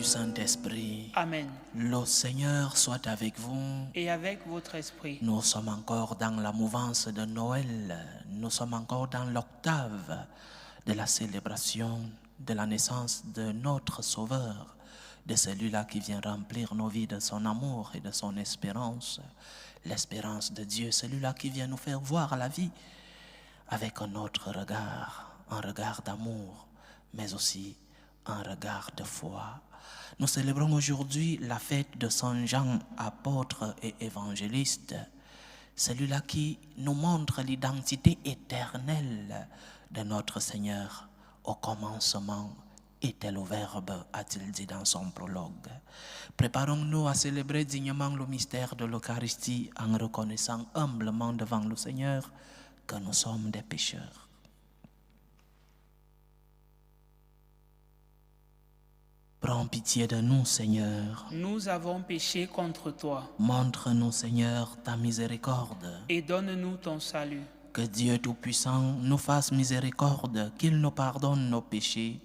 du Saint-Esprit. Amen. Le Seigneur soit avec vous. Et avec votre esprit. Nous sommes encore dans la mouvance de Noël. Nous sommes encore dans l'octave de la célébration de la naissance de notre Sauveur, de celui-là qui vient remplir nos vies de son amour et de son espérance. L'espérance de Dieu, celui-là qui vient nous faire voir la vie avec un autre regard, un regard d'amour, mais aussi un regard de foi. Nous célébrons aujourd'hui la fête de Saint Jean, apôtre et évangéliste, celui-là qui nous montre l'identité éternelle de notre Seigneur. Au commencement était le Verbe, a-t-il dit dans son prologue. Préparons-nous à célébrer dignement le mystère de l'Eucharistie en reconnaissant humblement devant le Seigneur que nous sommes des pécheurs. Prends pitié de nous, Seigneur. Nous avons péché contre toi. Montre-nous, Seigneur, ta miséricorde. Et donne-nous ton salut. Que Dieu Tout-Puissant nous fasse miséricorde, qu'il nous pardonne nos péchés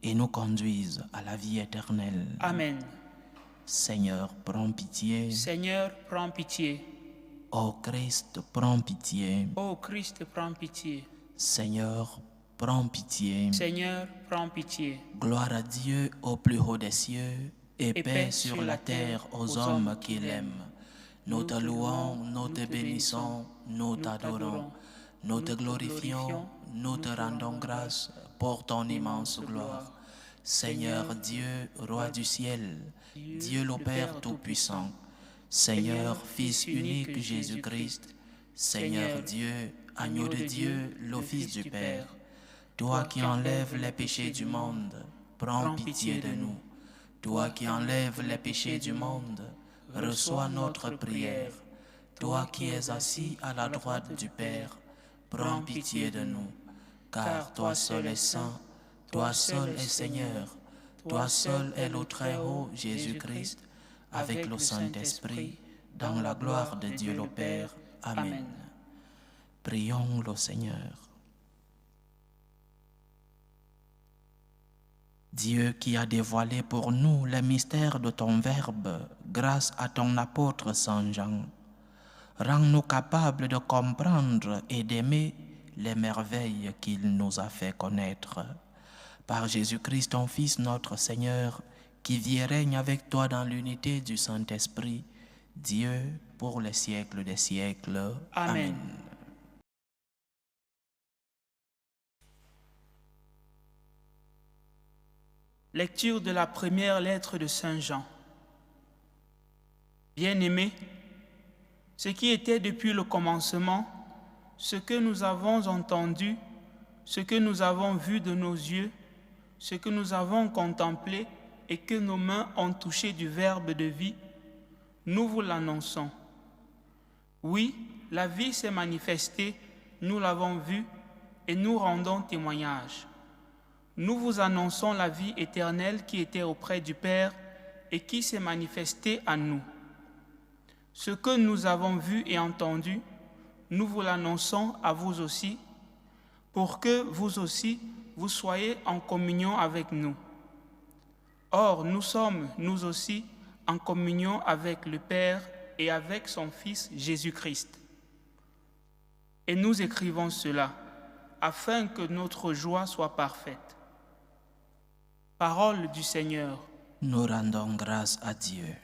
et nous conduise à la vie éternelle. Amen. Seigneur, prends pitié. Seigneur, prends pitié. Ô Christ, prends pitié. Ô Christ, prends pitié. Seigneur, prends pitié. Seigneur, prends pitié. Gloire à Dieu au plus haut des cieux et paix sur la terre aux hommes qui l'aiment. Nous te louons, nous te bénissons, nous t'adorons, nous te glorifions, nous te rendons grâce pour ton immense gloire. Seigneur Dieu, Roi du ciel, Dieu le Père Tout-Puissant, Seigneur Fils unique Jésus-Christ, Seigneur Dieu, Agneau de Dieu, le Fils du Père, toi qui enlèves les péchés du monde, prends pitié de nous. Toi qui enlèves les péchés du monde, reçois notre prière. Toi qui es assis à la droite du Père, prends pitié de nous. Car toi seul es saint, toi seul es Seigneur, toi seul es le Très-Haut Jésus-Christ, avec le Saint-Esprit, dans la gloire de Dieu le Père. Amen. Prions le Seigneur. Dieu qui a dévoilé pour nous les mystères de ton Verbe grâce à ton apôtre Saint Jean, rends-nous capables de comprendre et d'aimer les merveilles qu'il nous a fait connaître. Par Jésus-Christ, ton Fils, notre Seigneur, qui vit et règne avec toi dans l'unité du Saint-Esprit, Dieu pour les siècles des siècles. Amen. Lecture de la première lettre de Saint Jean. Bien-aimés, ce qui était depuis le commencement, ce que nous avons entendu, ce que nous avons vu de nos yeux, ce que nous avons contemplé et que nos mains ont touché du Verbe de vie, nous vous l'annonçons. Oui, la vie s'est manifestée, nous l'avons vue et nous rendons témoignage. Nous vous annonçons la vie éternelle qui était auprès du Père et qui s'est manifestée à nous. Ce que nous avons vu et entendu, nous vous l'annonçons à vous aussi, pour que vous aussi, vous soyez en communion avec nous. Or, nous sommes, nous aussi, en communion avec le Père et avec son Fils Jésus-Christ. Et nous écrivons cela, afin que notre joie soit parfaite. Parole du Seigneur. Nous rendons grâce à Dieu.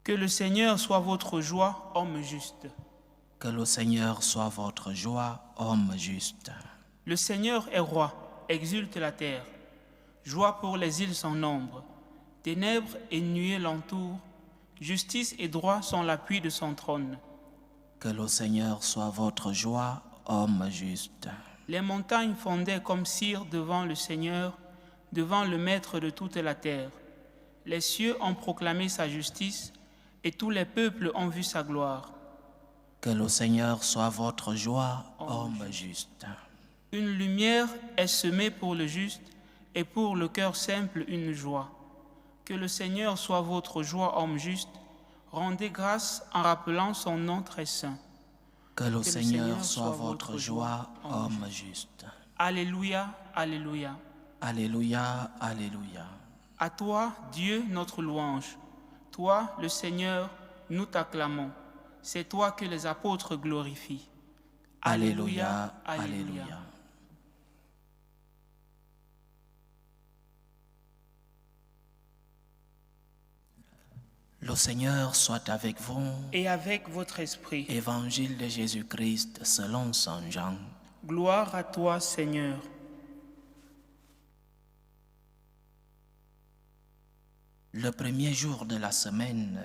Que le Seigneur soit votre joie, homme juste. Que le Seigneur soit votre joie, homme juste. Le Seigneur est roi, exulte la terre. Joie pour les îles sans nombre. Ténèbres et nuées l'entourent. Justice et droit sont l'appui de son trône. Que le Seigneur soit votre joie, homme juste. Les montagnes fondaient comme cire devant le Seigneur, devant le Maître de toute la terre. Les cieux ont proclamé sa justice et tous les peuples ont vu sa gloire. Que le Seigneur soit votre joie, homme juste. Une lumière est semée pour le juste et pour le cœur simple une joie. Que le Seigneur soit votre joie, homme juste. Rendez grâce en rappelant son nom très saint. Que le Seigneur soit votre joie, homme juste. Alléluia, alléluia. Alléluia, alléluia. À toi, Dieu, notre louange. Toi, le Seigneur, nous t'acclamons. C'est toi que les apôtres glorifient. Alléluia, alléluia. Le Seigneur soit avec vous. Et avec votre esprit. Évangile de Jésus-Christ selon Saint Jean. Gloire à toi, Seigneur. Le premier jour de la semaine,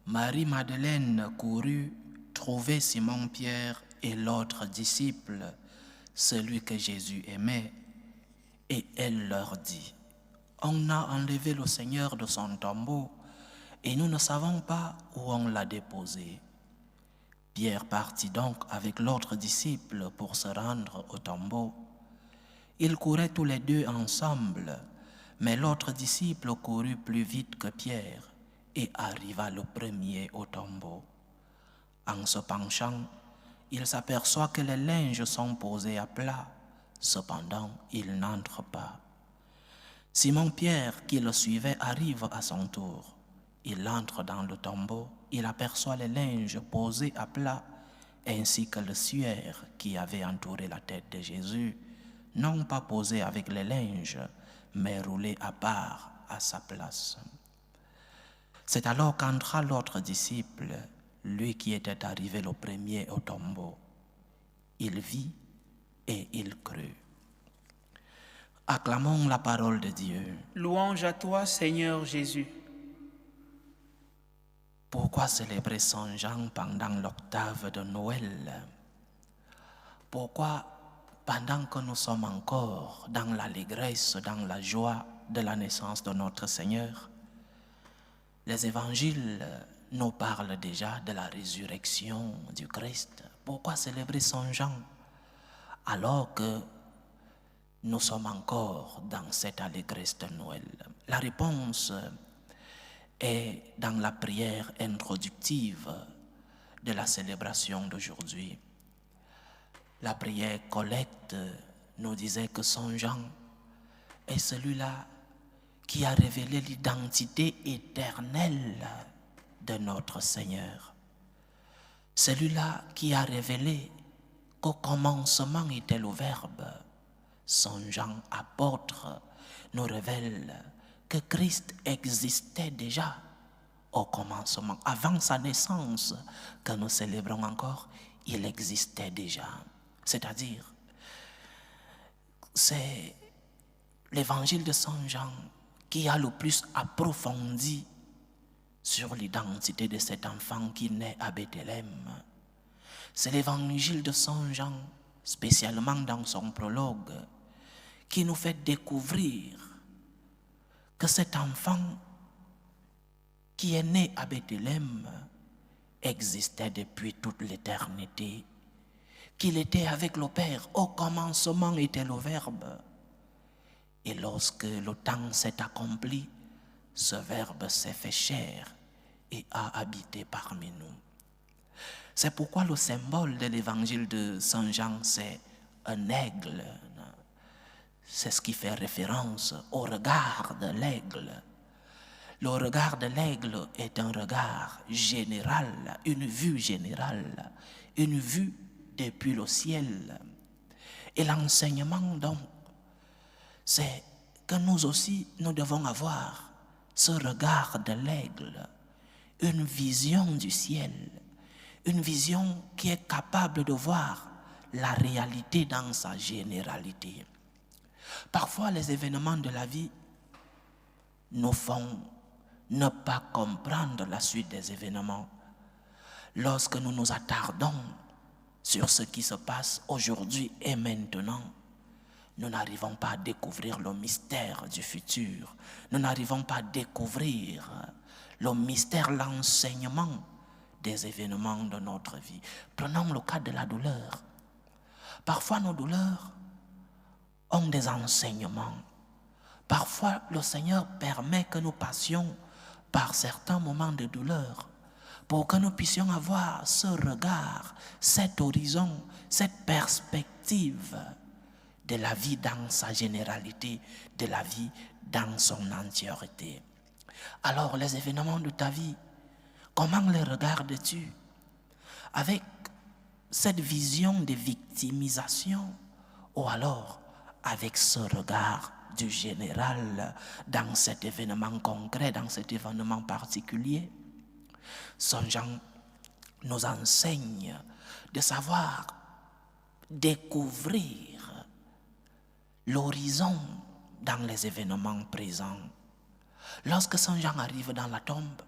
Marie-Madeleine courut trouver Simon-Pierre et l'autre disciple, celui que Jésus aimait, et elle leur dit, « On a enlevé le Seigneur de son tombeau, et nous ne savons pas où on l'a déposé. » Pierre partit donc avec l'autre disciple pour se rendre au tombeau. Ils couraient tous les deux ensemble, mais l'autre disciple courut plus vite que Pierre et arriva le premier au tombeau. En se penchant, il s'aperçoit que les linges sont posés à plat. Cependant, il n'entre pas. Simon-Pierre, qui le suivait, arrive à son tour. Il entre dans le tombeau, il aperçoit les linges posés à plat, ainsi que le suaire qui avait entouré la tête de Jésus, non pas posé avec les linges, mais roulé à part à sa place. C'est alors qu'entra l'autre disciple, lui qui était arrivé le premier au tombeau. Il vit et il crut. Acclamons la parole de Dieu. Louange à toi, Seigneur Jésus. Pourquoi célébrer Saint Jean pendant l'octave de Noël? Pourquoi, pendant que nous sommes encore dans l'allégresse, dans la joie de la naissance de notre Seigneur, les évangiles nous parlent déjà de la résurrection du Christ? Pourquoi célébrer Saint Jean alors que nous sommes encore dans cette allégresse de Noël? La réponse est dans la prière introductive de la célébration d'aujourd'hui. La prière collecte nous disait que Saint Jean est celui-là qui a révélé l'identité éternelle de notre Seigneur. Celui-là qui a révélé qu'au commencement était le Verbe. Saint Jean, apôtre, nous révèle que Christ existait déjà au commencement. Avant sa naissance, que nous célébrons encore, il existait déjà. C'est-à-dire, c'est l'évangile de Saint Jean qui a le plus approfondi sur l'identité de cet enfant qui naît à Bethléem. C'est l'évangile de Saint Jean, spécialement dans son prologue, qui nous fait découvrir que cet enfant qui est né à Bethléem existait depuis toute l'éternité, qu'il était avec le Père. Au commencement était le Verbe. Et lorsque le temps s'est accompli, ce Verbe s'est fait chair et a habité parmi nous. C'est pourquoi le symbole de l'évangile de Saint Jean, c'est un aigle. C'est ce qui fait référence au regard de l'aigle. Le regard de l'aigle est un regard général, une vue générale, une vue depuis le ciel. Et l'enseignement, donc, c'est que nous aussi, nous devons avoir ce regard de l'aigle, une vision du ciel, une vision qui est capable de voir la réalité dans sa généralité. Parfois, les événements de la vie nous font ne pas comprendre la suite des événements. Lorsque nous nous attardons sur ce qui se passe aujourd'hui et maintenant, nous n'arrivons pas à découvrir le mystère du futur. Nous n'arrivons pas à découvrir le mystère, l'enseignement des événements de notre vie. Prenons le cas de la douleur. Parfois, nos douleurs ont des enseignements. Parfois, le Seigneur permet que nous passions par certains moments de douleur pour que nous puissions avoir ce regard, cet horizon, cette perspective de la vie dans sa généralité, de la vie dans son entièreté. Alors les événements de ta vie, comment les regardes-tu? Avec cette vision de victimisation ou alors avec ce regard du général dans cet événement concret, dans cet événement particulier? Saint Jean nous enseigne de savoir découvrir l'horizon dans les événements présents. Lorsque Saint Jean arrive dans la tombe,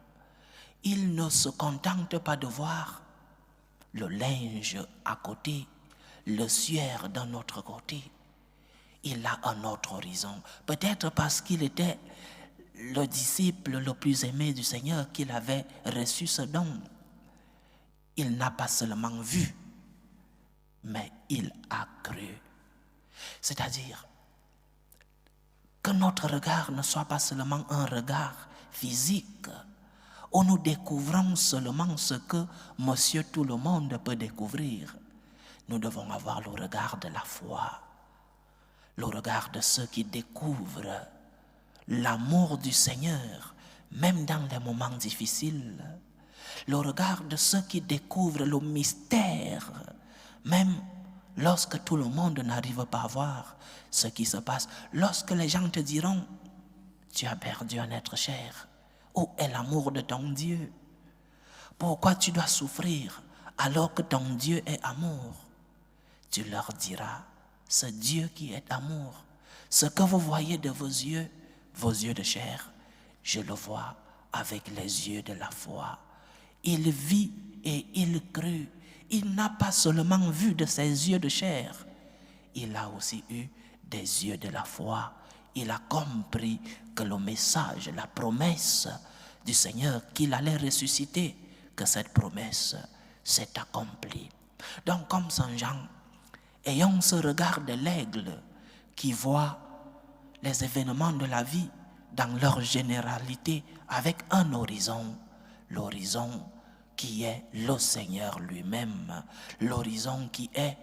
il ne se contente pas de voir le linge à côté, le suaire d'un autre côté. Il a un autre horizon. Peut-être parce qu'il était le disciple le plus aimé du Seigneur, qu'il avait reçu ce don. Il n'a pas seulement vu, mais il a cru. C'est-à-dire que notre regard ne soit pas seulement un regard physique, où nous découvrons seulement ce que Monsieur tout le monde peut découvrir. Nous devons avoir le regard de la foi, le regard de ceux qui découvrent l'amour du Seigneur, même dans les moments difficiles, le regard de ceux qui découvrent le mystère, même lorsque tout le monde n'arrive pas à voir ce qui se passe, lorsque les gens te diront « Tu as perdu un être cher », où est l'amour de ton Dieu? Pourquoi tu dois souffrir alors que ton Dieu est amour? Tu leur diras, ce Dieu qui est amour, ce que vous voyez de vos yeux de chair, je le vois avec les yeux de la foi. Il vit et il crut. Il n'a pas seulement vu de ses yeux de chair, il a aussi eu des yeux de la foi. Il a compris que le message, la promesse du Seigneur qu'il allait ressusciter, que cette promesse s'est accomplie. Donc comme Saint Jean, ayons ce regard de l'aigle qui voit les événements de la vie dans leur généralité avec un horizon, l'horizon qui est le Seigneur lui-même, l'horizon qui est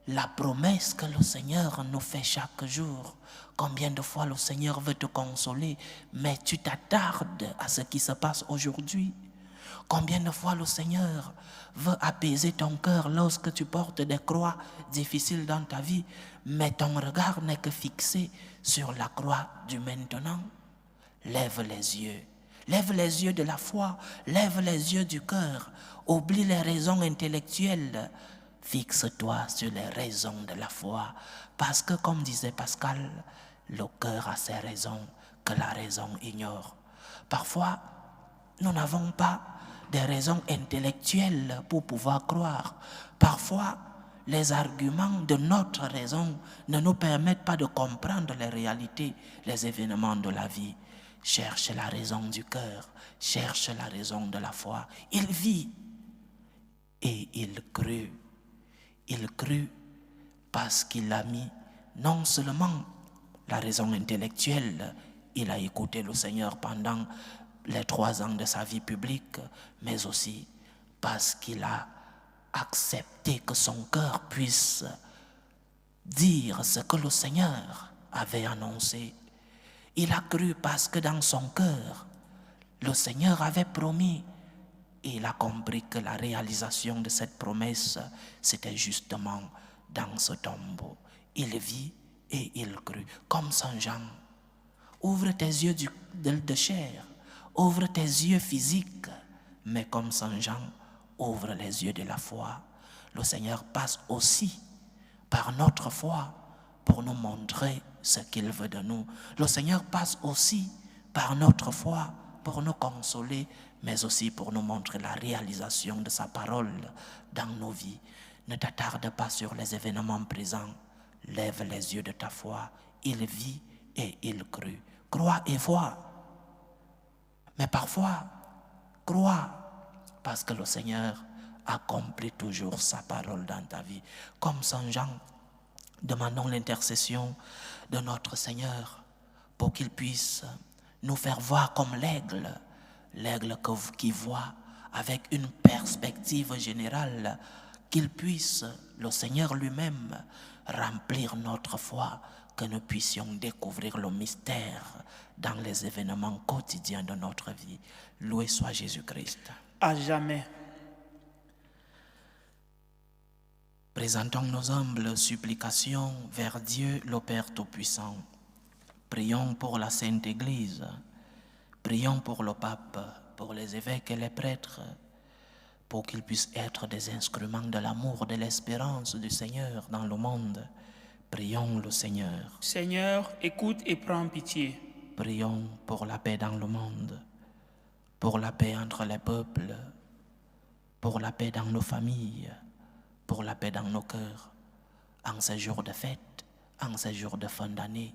la promesse que le Seigneur nous fait chaque jour. Combien de fois le Seigneur veut te consoler, mais tu t'attardes à ce qui se passe aujourd'hui. Combien de fois le Seigneur veut apaiser ton cœur lorsque tu portes des croix difficiles dans ta vie, mais ton regard n'est que fixé sur la croix du maintenant. Lève les yeux de la foi, lève les yeux du cœur, oublie les raisons intellectuelles, fixe-toi sur les raisons de la foi, parce que comme disait Pascal, le cœur a ses raisons que la raison ignore. Parfois, nous n'avons pas des raisons intellectuelles pour pouvoir croire. Parfois, les arguments de notre raison ne nous permettent pas de comprendre les réalités, les événements de la vie. Cherche la raison du cœur, cherche la raison de la foi. Il vit et il crut. Il crut parce qu'il a mis non seulement la raison intellectuelle, il a écouté le Seigneur pendant les 3 ans de sa vie publique, mais aussi parce qu'il a accepté que son cœur puisse dire ce que le Seigneur avait annoncé. Il a cru parce que dans son cœur, le Seigneur avait promis. Et il a compris que la réalisation de cette promesse, c'était justement dans ce tombeau. Il vit et il crut. Comme Saint Jean, ouvre tes yeux de chair, ouvre tes yeux physiques, mais comme Saint Jean, ouvre les yeux de la foi. Le Seigneur passe aussi par notre foi pour nous montrer ce qu'il veut de nous. Le Seigneur passe aussi par notre foi pour nous consoler, mais aussi pour nous montrer la réalisation de sa parole dans nos vies. Ne t'attarde pas sur les événements présents. Lève les yeux de ta foi. Il vit et il crut. Crois et vois. Mais parfois, crois parce que le Seigneur accomplit toujours sa parole dans ta vie. Comme Saint Jean, demandons l'intercession de notre Seigneur pour qu'il puisse nous faire voir comme l'aigle qui voit avec une perspective générale, qu'il puisse, le Seigneur lui-même, remplir notre foi, que nous puissions découvrir le mystère dans les événements quotidiens de notre vie. Loué soit Jésus-Christ. À jamais. Présentons nos humbles supplications vers Dieu le Père Tout-Puissant. Prions pour la Sainte Église. Prions pour le pape, pour les évêques et les prêtres, pour qu'ils puissent être des instruments de l'amour, de l'espérance du Seigneur dans le monde. Prions le Seigneur. Seigneur, écoute et prends pitié. Prions pour la paix dans le monde, pour la paix entre les peuples, pour la paix dans nos familles, pour la paix dans nos cœurs, en ces jours de fête, en ces jours de fin d'année.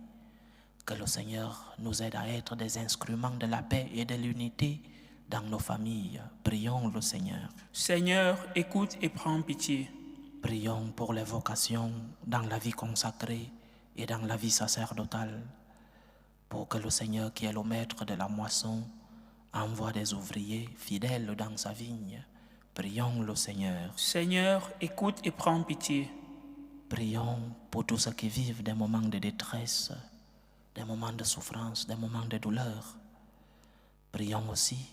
Que le Seigneur nous aide à être des instruments de la paix et de l'unité dans nos familles. Prions le Seigneur. Seigneur, écoute et prends pitié. Prions pour les vocations dans la vie consacrée et dans la vie sacerdotale, pour que le Seigneur, qui est le maître de la moisson, envoie des ouvriers fidèles dans sa vigne. Prions le Seigneur. Seigneur, écoute et prends pitié. Prions pour tous ceux qui vivent des moments de détresse, des moments de souffrance, des moments de douleur. Prions aussi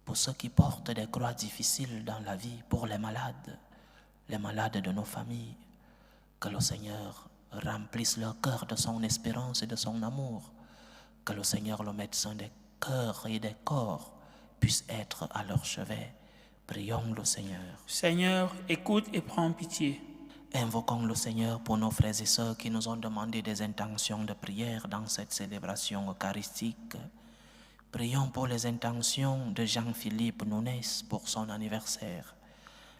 pour ceux qui portent des croix difficiles dans la vie, pour les malades de nos familles. Que le Seigneur remplisse leur cœur de son espérance et de son amour. Que le Seigneur, le médecin des cœurs et des corps, puisse être à leur chevet. Prions le Seigneur. Seigneur, écoute et prends pitié. Invoquons le Seigneur pour nos frères et sœurs qui nous ont demandé des intentions de prière dans cette célébration eucharistique. Prions pour les intentions de Jean-Philippe Nounès pour son anniversaire,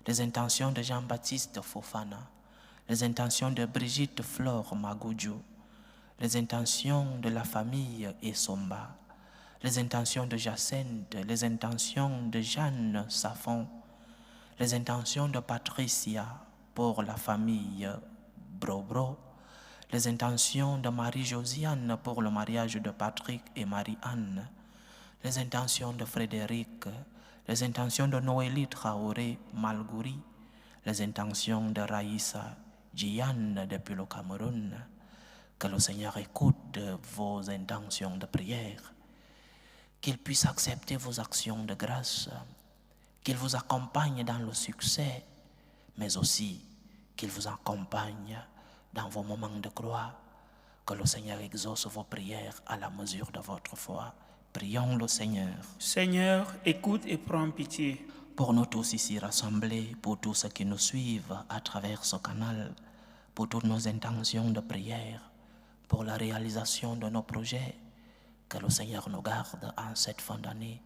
les intentions de Jean-Baptiste Fofana, les intentions de Brigitte Flore Magoudjou, les intentions de la famille Essomba, les intentions de Jacinthe, les intentions de Jeanne Safon, les intentions de Patricia pour la famille Brobro, les intentions de Marie-Josiane pour le mariage de Patrick et Marie-Anne, les intentions de Frédéric, les intentions de Noélie Traoré Malgouri, les intentions de Raïssa Djiane depuis le Cameroun. Que le Seigneur écoute vos intentions de prière, qu'il puisse accepter vos actions de grâce, qu'il vous accompagne dans le succès, mais aussi qu'il vous accompagne dans vos moments de croix. Que le Seigneur exauce vos prières à la mesure de votre foi. Prions le Seigneur. Seigneur, écoute et prends pitié. Pour nous tous ici rassemblés, pour tous ceux qui nous suivent à travers ce canal, pour toutes nos intentions de prière, pour la réalisation de nos projets, que le Seigneur nous garde en cette fin d'année,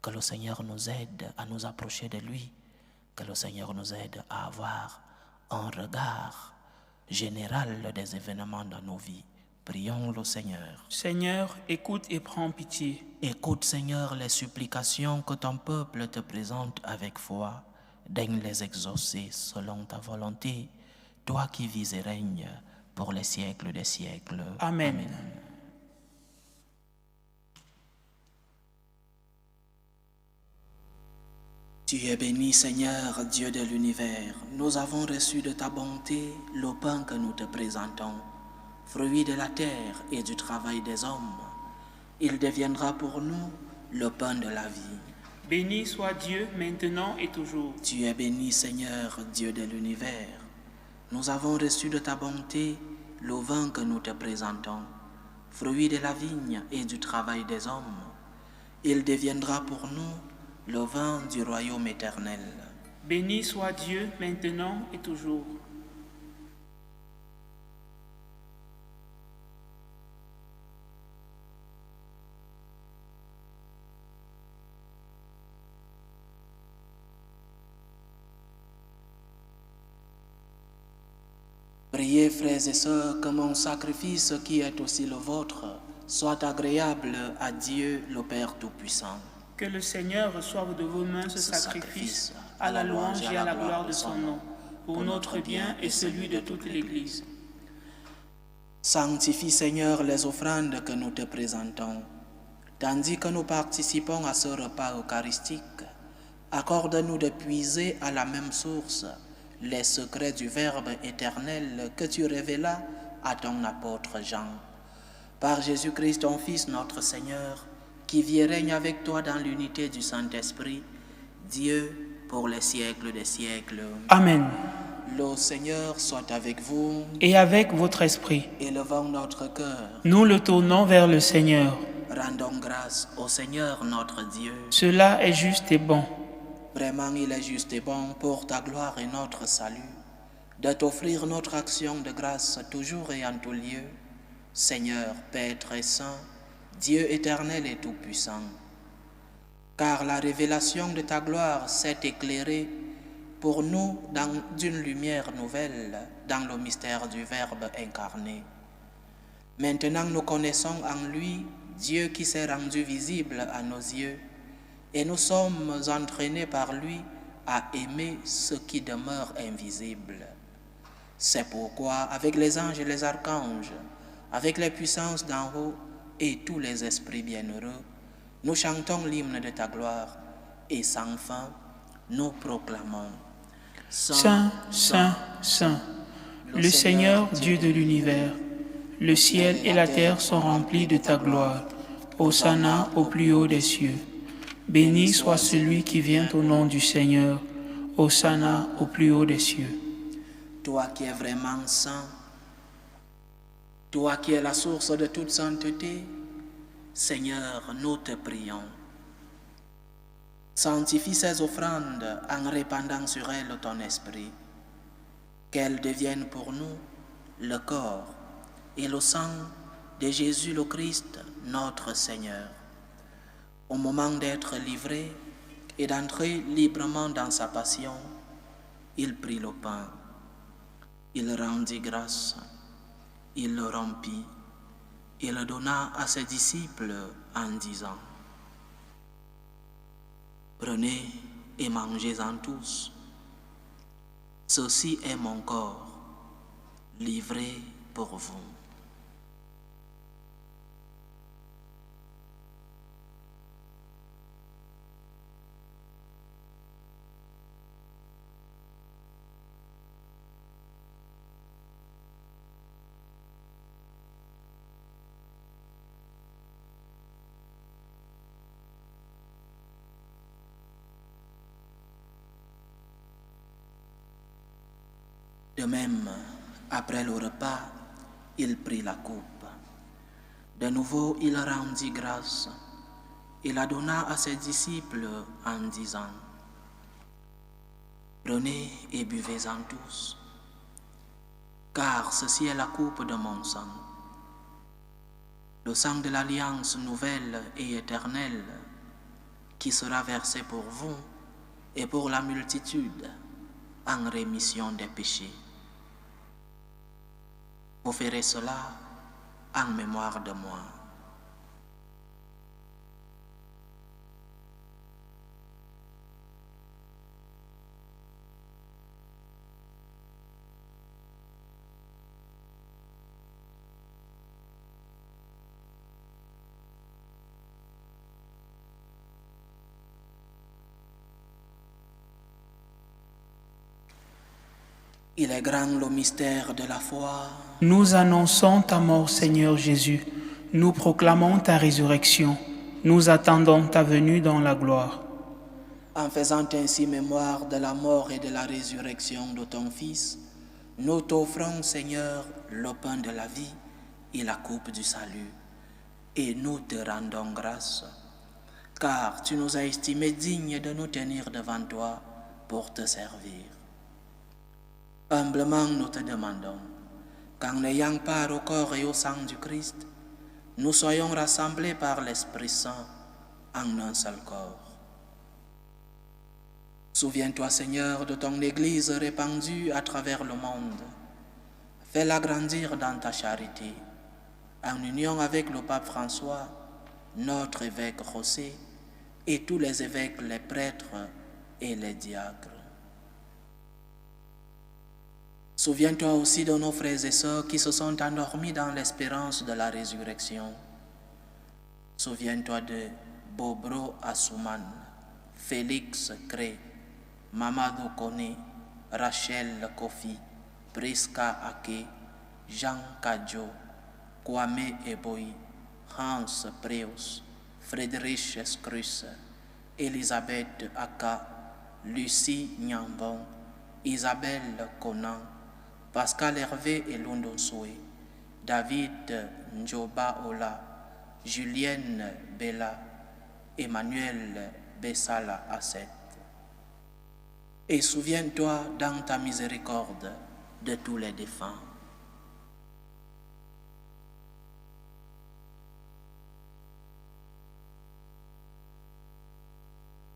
que le Seigneur nous aide à nous approcher de lui, que le Seigneur nous aide à avoir un regard général des événements dans nos vies. Prions le Seigneur. Seigneur, écoute et prends pitié. Écoute, Seigneur, les supplications que ton peuple te présente avec foi. Daigne les exaucer selon ta volonté, toi qui vis et règnes pour les siècles des siècles. Amen. Amen. Tu es béni, Seigneur, Dieu de l'univers. Nous avons reçu de ta bonté le pain que nous te présentons, fruit de la terre et du travail des hommes. Il deviendra pour nous le pain de la vie. Béni soit Dieu maintenant et toujours. Tu es béni, Seigneur, Dieu de l'univers. Nous avons reçu de ta bonté le vin que nous te présentons, fruit de la vigne et du travail des hommes. Il deviendra pour nous le vin du royaume éternel. Béni soit Dieu maintenant et toujours. Priez, frères et sœurs, que mon sacrifice, qui est aussi le vôtre, soit agréable à Dieu, le Père Tout-Puissant. Que le Seigneur reçoive de vos mains ce sacrifice à la louange et à la gloire de son nom, pour notre bien et celui de toute l'Église. Sanctifie, Seigneur, les offrandes que nous te présentons. Tandis que nous participons à ce repas eucharistique, accorde-nous de puiser à la même source les secrets du Verbe éternel que tu révélas à ton apôtre Jean. Par Jésus-Christ, ton Fils, notre Seigneur, qui vit et règne avec toi dans l'unité du Saint-Esprit, Dieu, pour les siècles des siècles. Amen. Le Seigneur soit avec vous. Et avec votre esprit, Élevons notre cœur. nous le tournons vers le Seigneur. Rendons grâce au Seigneur notre Dieu. Cela est juste et bon. Vraiment, il est juste et bon pour ta gloire et notre salut, de t'offrir notre action de grâce toujours et en tout lieu, Seigneur, Père très saint, Dieu éternel et tout-puissant. Car la révélation de ta gloire s'est éclairée pour nous d'une lumière nouvelle dans le mystère du Verbe incarné. Maintenant, nous connaissons en lui Dieu qui s'est rendu visible à nos yeux, et nous sommes entraînés par lui à aimer ce qui demeure invisible. C'est pourquoi, avec les anges et les archanges, avec les puissances d'en haut et tous les esprits bienheureux, nous chantons l'hymne de ta gloire, et sans fin, nous proclamons. Saint, Saint, Saint, le Seigneur Dieu de l'univers, le ciel et la terre sont remplis de ta gloire. Hosanna au plus haut des cieux. Béni soit celui qui vient au nom du Seigneur. Hosanna au plus haut des cieux. Toi qui es vraiment saint, toi qui es la source de toute sainteté, Seigneur, nous te prions. Sanctifie ces offrandes en répandant sur elles ton esprit, qu'elles deviennent pour nous le corps et le sang de Jésus le Christ, notre Seigneur. Au moment d'être livré et d'entrer librement dans sa passion, il prit le pain, il rendit grâce, il le rompit et le donna à ses disciples en disant: Prenez et mangez-en tous. Ceci est mon corps, livré pour vous. De même, après le repas, il prit la coupe. De nouveau, il rendit grâce et la donna à ses disciples en disant: Prenez et buvez-en tous, car ceci est la coupe de mon sang, le sang de l'alliance nouvelle et éternelle qui sera versé pour vous et pour la multitude en rémission des péchés. Vous ferez cela en mémoire de moi. Il est grand le mystère de la foi. Nous annonçons ta mort, Seigneur Jésus. Nous proclamons ta résurrection. Nous attendons ta venue dans la gloire. En faisant ainsi mémoire de la mort et de la résurrection de ton Fils, nous t'offrons, Seigneur, le pain de la vie et la coupe du salut. Et nous te rendons grâce, car tu nous as estimés dignes de nous tenir devant toi pour te servir. Humblement, nous te demandons qu'en n'ayant part au corps et au sang du Christ, nous soyons rassemblés par l'Esprit Saint en un seul corps. Souviens-toi, Seigneur, de ton Église répandue à travers le monde. Fais-la grandir dans ta charité, en union avec le pape François, notre évêque José, et tous les évêques, les prêtres et les diacres. Souviens-toi aussi de nos frères et sœurs qui se sont endormis dans l'espérance de la résurrection. Souviens-toi de Bobro Assouman, Félix Cré, Mamadou Koné, Rachel Kofi, Priska Ake, Jean Kadjo, Kwame Eboy, Hans Preus, Friedrich Scruss, Elisabeth Aka, Lucie Nyambon, Isabelle Conan, Pascal Hervé et Lundo Soué, David Njoba Ola, Julienne Bella, Emmanuel Bessala Asset. Et souviens-toi dans ta miséricorde de tous les défunts.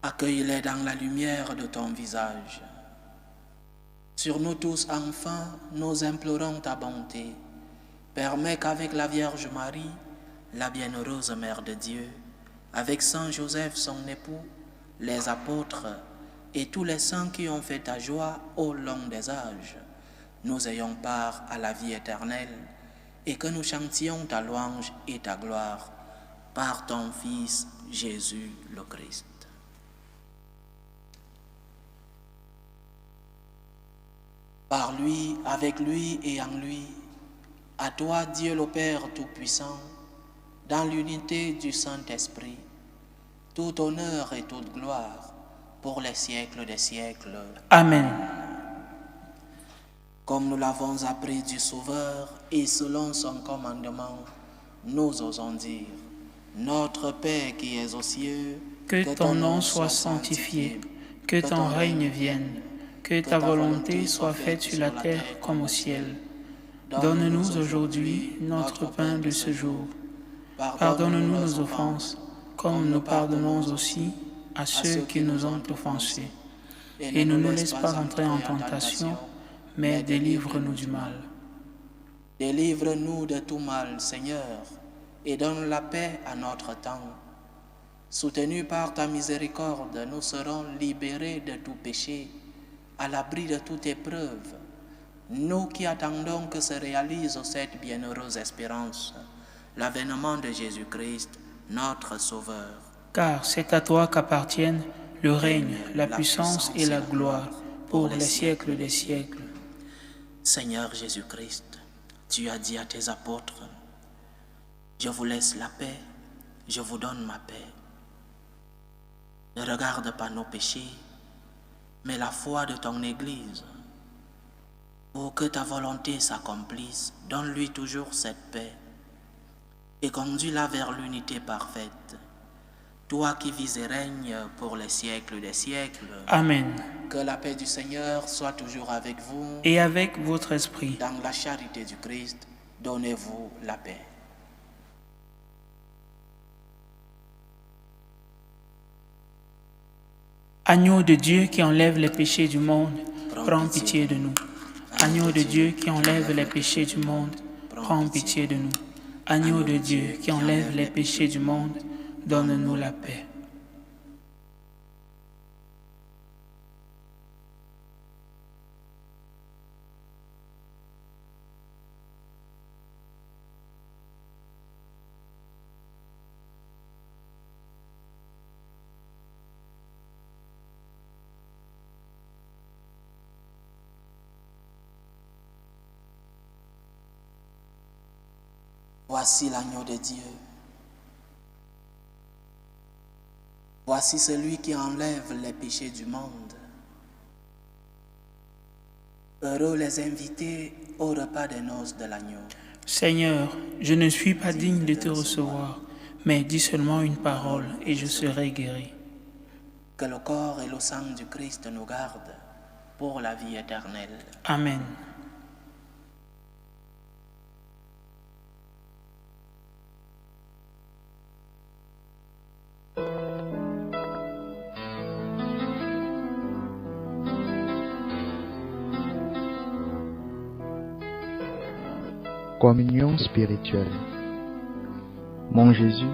Accueille-les dans la lumière de ton visage. Sur nous tous, enfants, nous implorons ta bonté. Permets qu'avec la Vierge Marie, la bienheureuse Mère de Dieu, avec Saint Joseph, son époux, les apôtres et tous les saints qui ont fait ta joie au long des âges, nous ayons part à la vie éternelle et que nous chantions ta louange et ta gloire par ton Fils Jésus le Christ. Par lui, avec lui et en lui, à toi Dieu le Père Tout-Puissant, dans l'unité du Saint-Esprit, tout honneur et toute gloire pour les siècles des siècles. Amen. Comme nous l'avons appris du Sauveur et selon son commandement, nous osons dire, Notre Père qui es aux cieux, que ton nom soit sanctifié, que ton règne vienne, que ta volonté soit faite sur la terre comme au ciel. Donne-nous aujourd'hui notre pain de ce jour. Pardonne-nous nos offenses, comme nous pardonnons aussi à ceux qui nous ont offensés. Et ne nous laisse pas entrer en tentation, mais délivre-nous du mal. Délivre-nous de tout mal, Seigneur, et donne la paix à notre temps. Soutenus par ta miséricorde, nous serons libérés de tout péché, à l'abri de toute épreuve, nous qui attendons que se réalise cette bienheureuse espérance, l'avènement de Jésus-Christ, notre Sauveur. Car c'est à toi qu'appartiennent le règne, la puissance et la gloire pour les siècles des siècles. Seigneur Jésus-Christ, tu as dit à tes apôtres, je vous laisse la paix, je vous donne ma paix. Ne regarde pas nos péchés, mais la foi de ton Église. Pour que ta volonté s'accomplisse, donne-lui toujours cette paix et conduis-la vers l'unité parfaite. Toi qui vis et règnes pour les siècles des siècles. Amen. Que la paix du Seigneur soit toujours avec vous. Et avec votre esprit. Dans la charité du Christ, donnez-vous la paix. Agneau de Dieu qui enlève les péchés du monde, prends pitié de nous. Agneau de Dieu qui enlève les péchés du monde, prends pitié de nous. Agneau de Dieu qui enlève les péchés du monde, donne-nous la paix. Voici l'agneau de Dieu. Voici celui qui enlève les péchés du monde. Heureux les invités au repas des noces de l'agneau. Seigneur, je ne suis pas digne de te recevoir, mais dis seulement une parole et je serai guéri. Que le corps et le sang du Christ nous gardent pour la vie éternelle. Amen. Communion spirituelle. Mon Jésus,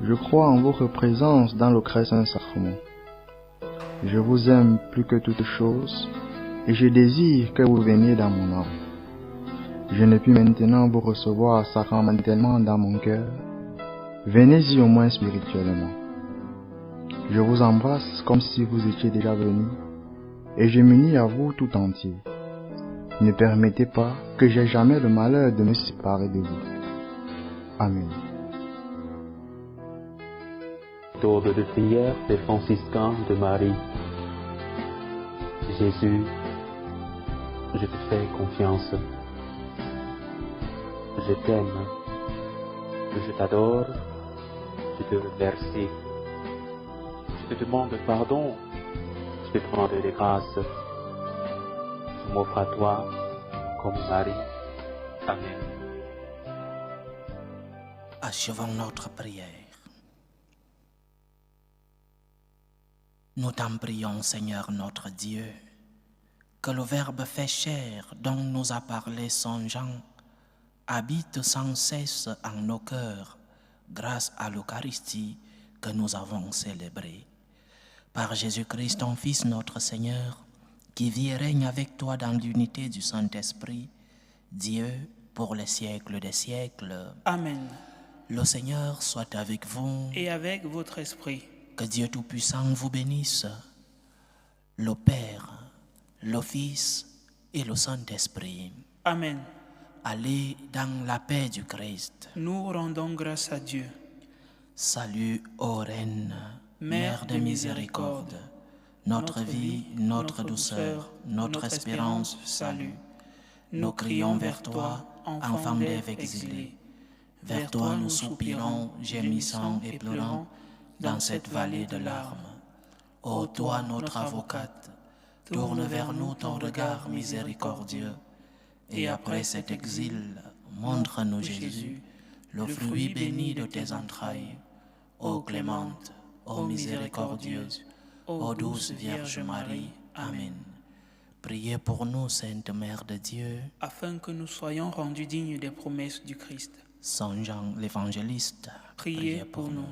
je crois en votre présence dans le très saint sacrement. Je vous aime plus que toute chose et je désire que vous veniez dans mon âme. Je ne puis maintenant vous recevoir sacramentellement dans mon cœur. Venez-y au moins spirituellement. Je vous embrasse comme si vous étiez déjà venu et je m'unis à vous tout entier. Ne permettez pas que j'aie jamais le malheur de me séparer de vous. Amen. Méthode de prière des franciscains de Marie. Jésus, je te fais confiance. Je t'aime. Je t'adore. Je te remercie. Je te demande pardon. Je te demande des grâces. Je m'offre à toi comme Marie. Amen. Achevons notre prière. Nous t'en prions, Seigneur notre Dieu, que le Verbe fait chair dont nous a parlé Saint Jean habite sans cesse en nos cœurs grâce à l'Eucharistie que nous avons célébrée. Par Jésus-Christ, ton Fils, notre Seigneur, qui vit et règne avec toi dans l'unité du Saint-Esprit, Dieu, pour les siècles des siècles. Amen. Le Seigneur soit avec vous. Et avec votre esprit. Que Dieu Tout-Puissant vous bénisse, le Père, le Fils et le Saint-Esprit. Amen. Allez dans la paix du Christ. Nous rendons grâce à Dieu. Salut, ô Reine, Mère de miséricorde, notre vie, notre douceur, notre espérance, salut. Nous crions vers toi, enfant d'Ève exilé. Vers toi nous soupirons, gémissant et pleurant, dans cette vallée de larmes. Ô toi, notre avocate, tourne vers nous ton regard miséricordieux, et après cet exil, montre-nous Jésus, le fruit béni de tes entrailles. Ô clémente, ô miséricordieuse, ô douce Vierge Marie. Amen. Priez pour nous, Sainte Mère de Dieu, afin que nous soyons rendus dignes des promesses du Christ. Saint Jean l'Évangéliste, Priez pour nous.